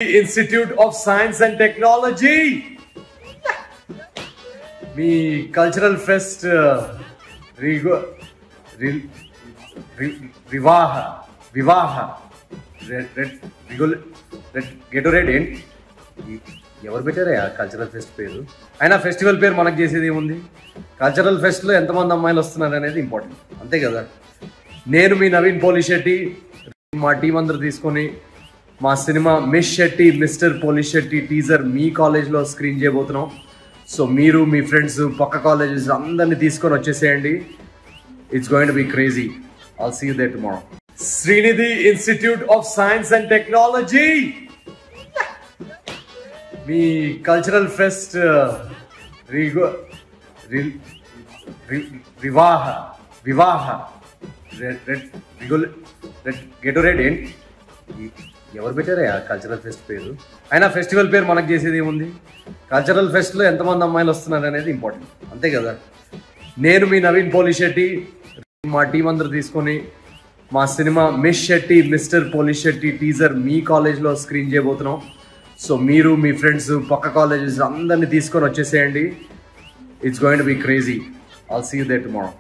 Institute of Science and Technology. Me cultural fest Vivaha Gatorade ఏంటి ఎవరు పెట్టారా cultural fest పేరు అయినా ఫెస్టివల్ పేరు మనకు చేసేది ఏముంది కల్చరల్ ఫెస్ట్ లో ఎంతమంది అమ్మాయిలు వస్తున్నారు అనేది ఇంపార్టెంట్ అంతే కదా నేను మీ నవీన్ పోలిశెట్టి మా టీం అందరూ తీసుకొని మా సినిమా Miss Shetty Mister Polishetty teaser మీ కాలేజ్లో స్క్రీన్ చేయబోతున్నాం సో మీరు మీ ఫ్రెండ్స్ పక్క కాలేజెస్ అందరినీ తీసుకొని వచ్చేసేయండి it's going to be crazy I'll see you there tomorrow Srinidhi institute of science and technology మీ కల్చరల్ ఫెస్ట్ వివాహ గెటోరేడ్ ఏంటి ఎవరు పెట్టారా కల్చరల్ ఫెస్ట్ పేరు అయినా ఫెస్టివల్ పేరు మనకు చేసేది ఏముంది కల్చరల్ ఫెస్ట్లో ఎంతమంది అమ్మాయిలు వస్తున్నారు అనేది ఇంపార్టెంట్ అంతే కదా నేను మీ నవీన్ పోలిశెట్టి మా టీం అందరూ తీసుకొని మా సినిమా Miss Shetty Mister Polishetty teaser మీ కాలేజ్లో స్క్రీన్ చేయబోతున్నాం సో మీరు మీ ఫ్రెండ్స్ పక్క కాలేజెస్ అందరినీ తీసుకొని వచ్చేసేయండి it's going to be crazy I'll see you there tomorrow